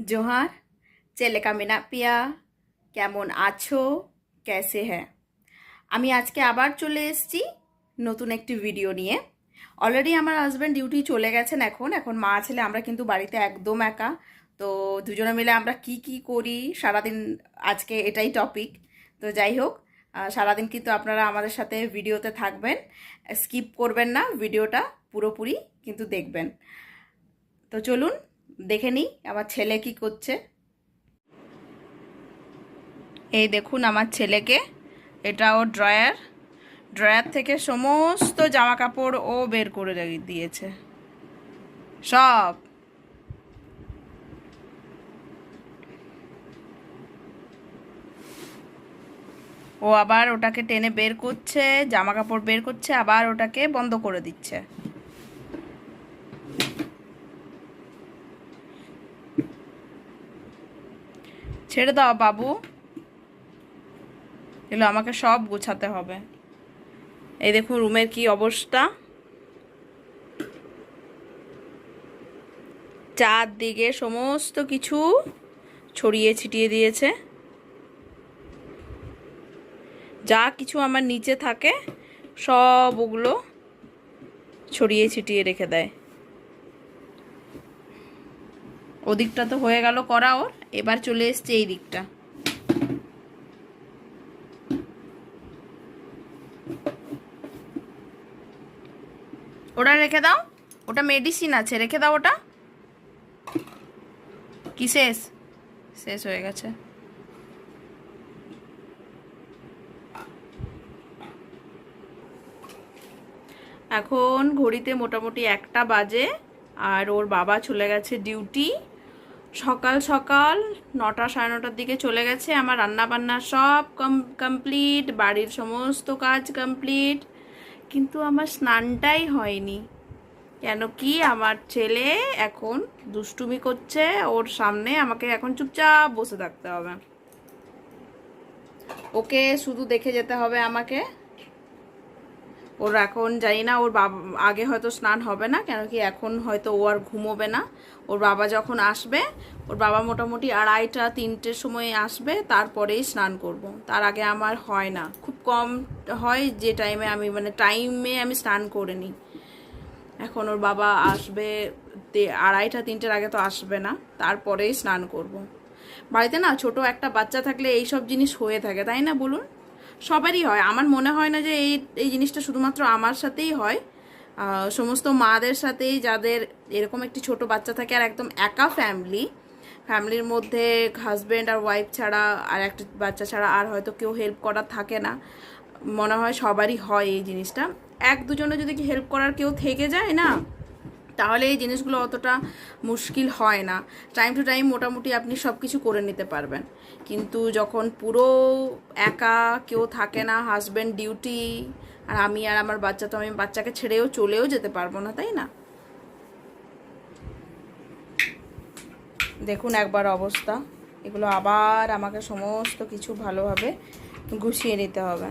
जोहार चेलेका मेना पिया কেমন আছো कैसे है আমি আজকে আবার চলে এসেছি নতুন একটি ভিডিও নিয়ে। অলরেডি আমার হাজবেন্ড ডিউটি চলে গেছেন। এখন এখন মা ছেলে আমরা কিন্তু বাড়িতে একদম একা। তো দুজনে মিলে আমরা কি কি করি সারাদিন, আজকে এটাই টপিক। তো যাই হোক, সারাদিন কিন্তু আপনারা আমাদের সাথে ভিডিওতে থাকবেন, স্কিপ করবেন না, ভিডিওটা পুরোপুরি কিন্তু দেখবেন। তো চলুন দেখে নিই আমার ছেলে কি করছে। এই দেখুন আমার ছেলেকে, এটা ওর ড্রয়ার থেকে সমস্ত জামা কাপড় ও বের করে দিয়েছে সব। ও আবার ওটাকে টেনে বের করছে, জামা কাপড় বের করছে, আবার ওটাকে বন্ধ করে দিচ্ছে। ছেড়ে দাও বাবু, এগুলো আমাকে সব গোছাতে হবে। এই দেখুন রুমের কি অবস্থা, চারদিকে সমস্ত কিছু ছড়িয়ে ছিটিয়ে দিয়েছে। যা কিছু আমার নিচে থাকে সব ওগুলো ছড়িয়ে ছিটিয়ে রেখে দেয়। ওদিকটা তো হয়ে গেল করা ওর, এবার চলে এসছে এই দিকটা। ওটা রেখে দাও, ওটা মেডিসিন আছে, রেখে দাও ওটা। কি শেষ শেষ হয়ে গেছে। এখন ঘড়িতে মোটামুটি 1টা বাজে, আর ওর বাবা চলে গেছে ডিউটি। সকাল সকাল 9টা 9:30টার দিকে চলে গেছে। আমার রান্না বান্না সব কমপ্লিট, বাড়ির সমস্ত কাজ কমপ্লিট, কিন্তু আমার স্নানটাই হয়নি। কেন কি আমার ছেলে এখন দুষ্টুমি করছে, ওর সামনে আমাকে এখন চুপচাপ বসে থাকতে হবে, ওকে শুধু দেখে যেতে হবে আমাকে। ওর এখন জানি না, ওর বাবা আগে হয়তো স্নান হবে না, কেন কি এখন হয়তো ও আর ঘুমোবে না। ওর বাবা যখন আসবে, ওর বাবা মোটামুটি 2:30 3টের সময় আসবে, তারপরেই স্নান করব। তার আগে আমার হয় না, খুব কম হয় যে টাইমে আমি টাইমে আমি স্নান করে নিই। এখন ওর বাবা আসবে 2:30 3টের আগে তো আসবে না, তারপরেই স্নান করব। বাড়িতে না ছোট একটা বাচ্চা থাকলে এইসব জিনিস হয়ে থাকে, তাই না বলুন? সবারই হয়, আমার মনে হয় না যে এই এই জিনিসটা শুধুমাত্র আমার সাথেই হয়। সমস্ত মাদের সাথেই, যাদের এরকম একটি ছোট বাচ্চা থাকে আর একদম একা ফ্যামিলির মধ্যে হাজব্যান্ড আর ওয়াইফ ছাড়া আর একটা বাচ্চা ছাড়া আর হয়তো কেউ হেল্প করার থাকে না, মনে হয় সবারই হয় এই জিনিসটা। এক দুজনে যদি হেল্প করার কেউ থেকে যায় না, তাহলে এই জিনিসগুলো অতটা মুশকিল হয় না। টাইম টু টাইম মোটামুটি আপনি সব কিছু করে নিতে পারবেন। কিন্তু যখন পুরো একা কেউ থাকে না, হাজব্যান্ড ডিউটি আর আমি আর আমার বাচ্চা, তো আমি বাচ্চাকে ছেড়েও চলেও যেতে পারবো না, তাই না? দেখুন একবার অবস্থা, এগুলো আবার আমাকে সমস্ত কিছু ভালোভাবে গুছিয়ে নিতে হবে।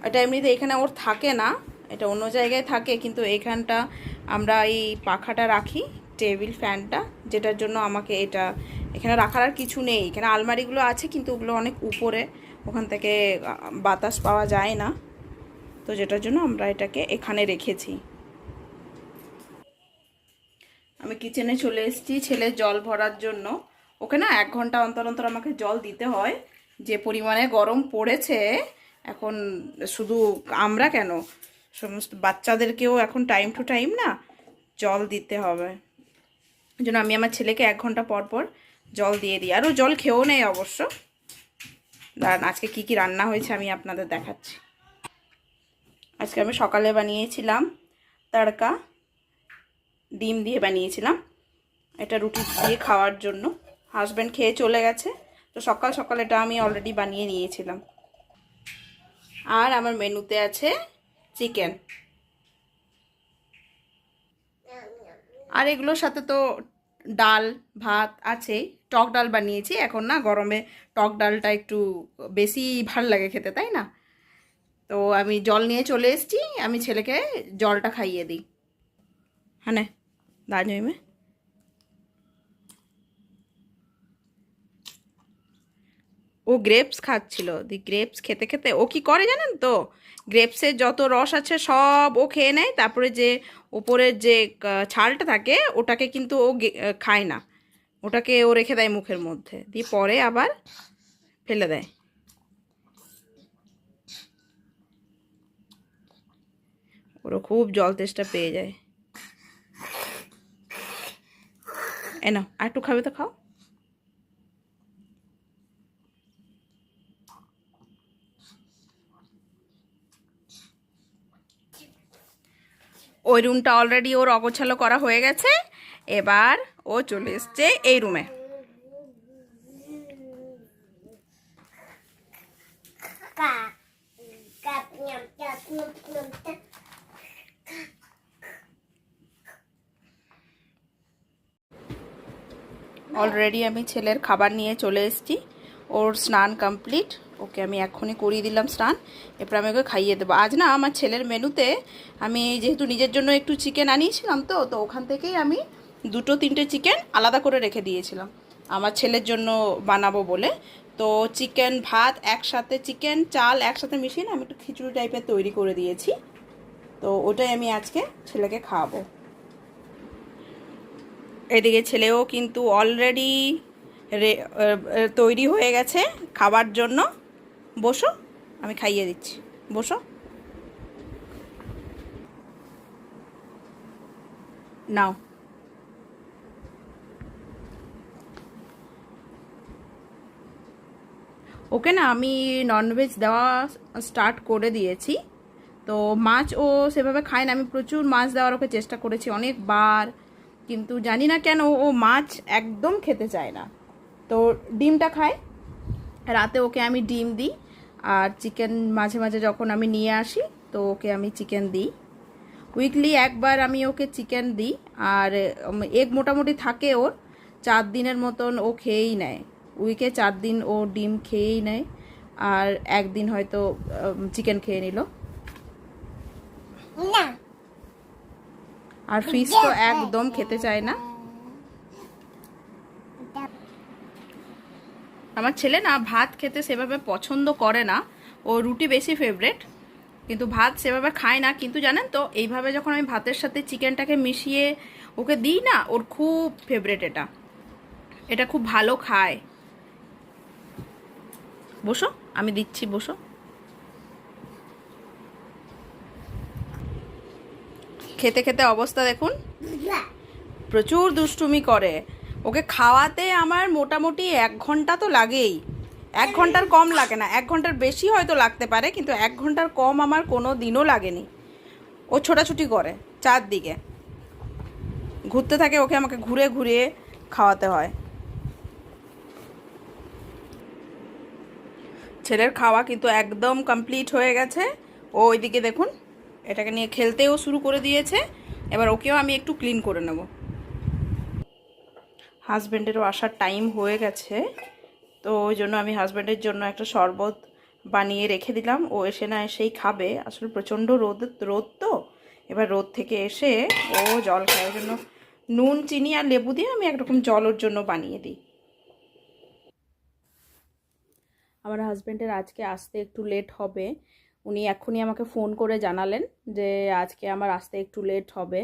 এটা এমনিতে এখানে ওর থাকে না, এটা অন্য জায়গায় থাকে, কিন্তু এইখানটা আমরা এই পাখাটা রাখি, টেবিল ফ্যানটা, যেটার জন্য আমাকে এটা এখানে রাখার আর কিছু নেই। এখানে আলমারিগুলো আছে কিন্তু ওগুলো অনেক উপরে, ওখান থেকে বাতাস পাওয়া যায় না, তো যেটার জন্য আমরা এটাকে এখানে রেখেছি। আমি কিচেনে চলে এসেছি ছেলের জল ভরার জন্য। ওকে না 1 ঘন্টা অন্তর অন্তর আমাকে জল দিতে হয়, যে পরিমাণে গরম পড়েছে এখন। শুধু আমরা কেন, সমস্ত বাচ্চাদেরকেও এখন টাইম টু টাইম না জল দিতে হবে। এই জন্য আমি আমার ছেলেকে 1 ঘন্টা পর পর জল দিয়ে দিই, আর ও জল খেয়েও নেই অবশ্য। দাঁড়ান আজকে কি কি রান্না হয়েছে আমি আপনাদের দেখাচ্ছি। আজকে আমি সকালে বানিয়েছিলাম তড়কা, ডিম দিয়ে বানিয়েছিলাম, এটা রুটি দিয়ে খাওয়ার জন্য। হাজব্যান্ড খেয়ে চলে গেছে, তো সকাল সকাল এটা আমি অলরেডি বানিয়ে নিয়েছিলাম। আর আমার মেনুতে আছে চিকেন, আর এগুলোর সাথে তো ডাল ভাত আছে। টক ডাল বানিয়েছি, এখন না গরমে টক ডালটা একটু বেশি ভাল লাগে খেতে, তাই না? তো আমি জল নিয়ে চলে এসেছি, আমি ছেলেকে জলটা খাইয়ে দিই। হ্যাঁ দাঁড়িয়ে ও গ্রেপস খাচ্ছিল, দি গ্রেপস খেতে খেতে ও কি করে জানেন তো, গ্রেপসের যত রস আছে সব ও খেয়ে নেয়, তারপরে যে ওপরের যে ছালটা থাকে ওটাকে কিন্তু ও খায় না, ওটাকে ও রেখে দেয় মুখের মধ্যে, দিয়ে পরে আবার ফেলে দেয়। ওরা খুব জল তেষ্টা পেয়ে যায়। এ নাও আর একটু খাবে তো খাও। ওই রুমটা অলরেডি ওর অগোছালো করা হয়ে গেছে, এবার ও চলে এসছে এই রুমে। অলরেডি আমি ছেলের খাবার নিয়ে চলে এসেছি, ওর স্নান কমপ্লিট, ওকে আমি এক্ষুনি করিয়ে দিলাম স্নান, এরপর আমি ওকে খাইয়ে দেবো। আজ না আমার ছেলের মেনুতে আমি যেহেতু নিজের জন্য একটু চিকেন আনিয়েছিলাম, তো তো ওখান থেকেই আমি 2-3টে চিকেন আলাদা করে রেখে দিয়েছিলাম আমার ছেলের জন্য বানাবো বলে। তো চিকেন ভাত একসাথে, চিকেন চাল একসাথে মিশিয়ে না আমি একটু খিচুড়ি টাইপের তৈরি করে দিয়েছি, তো ওটাই আমি আজকে ছেলেকে খাওয়াবো। এদিকে ছেলেও কিন্তু অলরেডি তৈরি হয়ে গেছে খাবার জন্য। বসো, আমি খাইয়ে দিচ্ছি, বসো। নাও, ওকে না আমি ননভেজ দেওয়া স্টার্ট করে দিয়েছি। তো মাছ ও সেভাবে খায় না, আমি প্রচুর মাছ দেওয়ার ওকে চেষ্টা করেছি অনেকবার, কিন্তু জানি না কেন ও মাছ একদম খেতে চায় না। তো ডিমটা খায়, রাতে ওকে আমি ডিম দিই, আর চিকেন মাঝে মাঝে যখন আমি নিয়ে আসি তো ওকে আমি চিকেন দিই, উইকলি একবার আমি ওকে চিকেন দিই। আর এগ মোটামুটি থাকে ওর 4 দিনের মতন, ও খেয়েই নেয়, উইকে 4 দিন ও ডিম খেয়েই নেয়, আর একদিন হয়তো চিকেন খেয়ে নিল। আর ফিশ তো একদম খেতে চায় না। আমার ছেলে না ভাত খেতে সেভাবে পছন্দ করে না, ও রুটি বেশি ফেভারেট, কিন্তু ভাত সেভাবে খায় না। কিন্তু জানেন তো এইভাবে যখন আমি ভাতের সাথে চিকেনটাকে মিশিয়ে ওকে দিই না, ওর খুব ফেভারেট এটা, এটা খুব ভালো খায়। বসো, আমি দিচ্ছি, বসো। খেতে খেতে অবস্থা দেখুন, প্রচুর দুষ্টুমি করে। ওকে খাওয়াতে আমার মোটামুটি 1 ঘন্টা তো লাগেই, 1 ঘন্টার কম লাগে না, 1 ঘন্টার বেশি হয়তো লাগতে পারে, কিন্তু 1 ঘন্টার কম আমার কোনো দিনও লাগেনি। ও ছোটাছুটি করে চারদিকে, ঘুরতে থাকে, ওকে আমাকে ঘুরে ঘুরিয়ে খাওয়াতে হয়। ছেলের খাওয়া কিন্তু একদম কমপ্লিট হয়ে গেছে। ও ওইদিকে দেখুন এটাকে নিয়ে খেলতেও শুরু করে দিয়েছে, এবার ওকেও আমি একটু ক্লিন করে নেব। হাজব্যান্ডেরও আসার টাইম হয়ে গেছে, তো ওই জন্য আমি হাজব্যান্ডের জন্য একটা শরবত বানিয়ে রেখে দিলাম, ও এসে না এসেই খাবে, আসলে প্রচণ্ড রোদ রোদ তো, এবার রোদ থেকে এসে ও জল খায়, ওই জন্য নুন চিনি আর লেবু দিয়ে আমি একরকম জল ওর জন্য বানিয়ে দিই। আমার হাজব্যান্ডের আজকে আসতে একটু লেট হবে, উনি এখনই আমাকে ফোন করে জানালেন যে আজকে আমার আসতে একটু লেট হবে।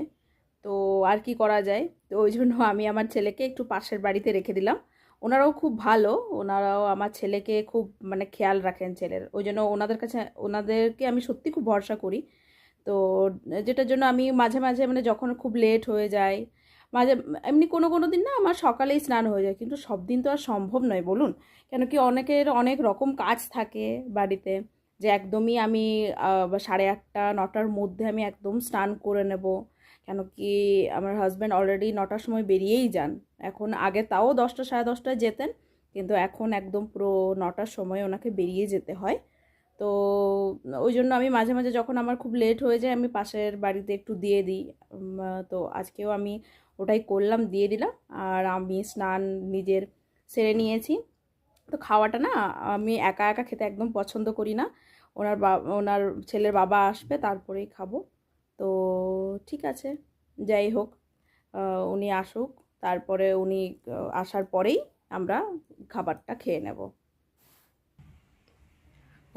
তো আর কি করা যায়, তো ওই জন্য আমি আমার ছেলেকে একটু পাশের বাড়িতে রেখে দিলাম। ওনারাও খুব ভালো, ওনারাও আমার ছেলেকে খুব মানে খেয়াল রাখেন ছেলের, ওই জন্য ওনাদের কাছে, ওনাদেরকে আমি সত্যি খুব ভরসা করি। তো যেটার জন্য আমি মাঝে মাঝে মানে যখন খুব লেট হয়ে যায়, মাঝে এমনি কোনো কোনো দিন না আমার সকালেই স্নান হয়ে যায়, কিন্তু সব দিন তো আর সম্ভব নয় বলুন, কেন কি অনেকের অনেক রকম কাজ থাকে বাড়িতে, যে একদমই আমি 8:30-9টার মধ্যে আমি একদম স্নান করে নেব, কেন কি আমার হাজব্যান্ড অলরেডি 9টার সময় বেরিয়েই যান। এখন আগে তাও 10টা 10:30টায় যেতেন, কিন্তু এখন একদম পুরো 9টার সময় ওনাকে বেরিয়ে যেতে হয়। তো ওই জন্য আমি মাঝে মাঝে যখন আমার খুব লেট হয়ে যায় আমি পাশের বাড়িতে একটু দিয়ে দিই। তো আজকেও আমি ওটাই করলাম, দিয়ে দিলাম, আর আমি স্নান নিজের সেরে নিয়েছি। তো খাওয়াটা না আমি একা একা খেতে একদম পছন্দ করি না, ওনার ছেলের বাবা আসবে তারপরেই খাবো। তো ঠিক আছে, যাই হোক, উনি আসুক, তারপরে উনি আসার পরেই আমরা খাবারটা খেয়ে নেব।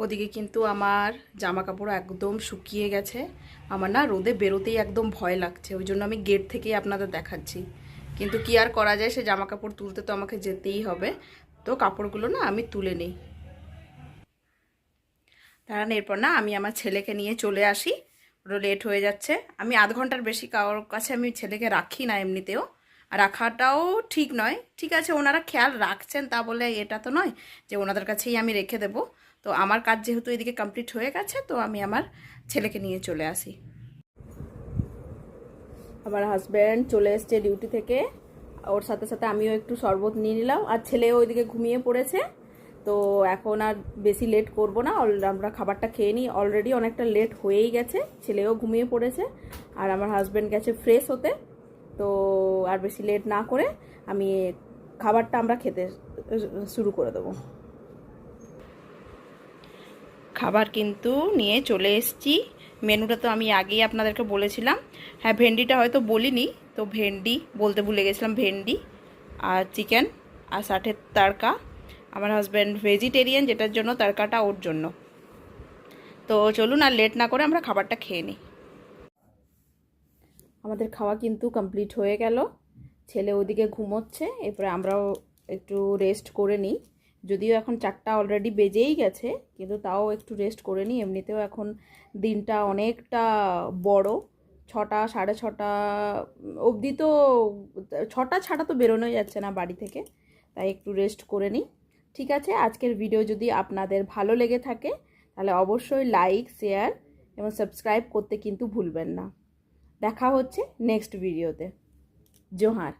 ওদিকে কিন্তু আমার জামা কাপড় একদম শুকিয়ে গেছে। আমার না রোদে বেরোতেই একদম ভয় লাগছে, ওই জন্য আমি গেট থেকেই আপনাদের দেখাচ্ছি। কিন্তু কি আর করা যায়, সে জামা কাপড় তুলতে তো আমাকে যেতেই হবে। তো কাপড়গুলো না আমি তুলে নিই, কারণ এরপর না আমি আমার ছেলেকে নিয়ে চলে আসি। ওটা লেট হয়ে যাচ্ছে। আমি আধ ঘন্টার বেশি কারোর কাছে আমি ছেলেকে রাখি না এমনিতেও, আর রাখাটাও ঠিক নয়। ঠিক আছে, ওনারা খেয়াল রাখছেন তা বলে এটা তো নয় যে ওনাদের কাছেই আমি রেখে দেব। তো আমার কাজ যেহেতু এদিকে কমপ্লিট হয়ে গেছে, তো আমি আমার ছেলেকে নিয়ে চলে আসি। আমার হাজব্যান্ড চলে এসছে ডিউটি থেকে, ওর সাথে সাথে আমিও একটু শরবত নিয়ে নিলাম, আর ছেলেও ওইদিকে ঘুমিয়ে পড়েছে। তো এখন আর বেশি লেট করব না, আমরা খাবারটা খেয়ে নিই। অলরেডি অনেকটা লেট হয়েই গেছে, ছেলেও ঘুমিয়ে পড়েছে, আর আমার হাজব্যান্ড গেছে ফ্রেশ হতে। তো আর বেশি লেট না করে আমি খাবারটা আমরা খেতে শুরু করে দেবো। খাবার কিন্তু নিয়ে চলে এসেছি। মেনুটা তো আমি আগেই আপনাদেরকে বলেছিলাম। হ্যাঁ, ভেন্ডিটা হয়তো বলিনি, তো ভেন্ডি বলতে ভুলে গেছিলাম। ভেন্ডি আর চিকেন আর সাথে তড়কা। আমার হাজব্যান্ড ভেজিটেরিয়ান, যেটার জন্য তড়কাটা ওর জন্য। তো চলুন আর লেট না করে আমরা খাবারটা খেয়ে নিই। আমাদের খাওয়া কিন্তু কমপ্লিট হয়ে গেল। ছেলে ওদিকে ঘুমোচ্ছে, এরপরে আমরাও একটু রেস্ট করে নিই। যদিও এখন 4টা অলরেডি বেজেই গেছে, কিন্তু তাও একটু রেস্ট করে নিই। এমনিতেও এখন দিনটা অনেকটা বড়, 6টা 6:30 অবধি তো, 6টা ছাড়া তো বেরোনোই যাচ্ছে না বাড়ি থেকে, তাই একটু রেস্ট করে নিই। ঠিক আছে, আজকের ভিডিও যদি আপনাদের ভালো লেগে থাকে তাহলে অবশ্যই লাইক, শেয়ার এবং সাবস্ক্রাইব করতে কিন্তু ভুলবেন না। দেখা হচ্ছে নেক্সট ভিডিওতে। জোহার।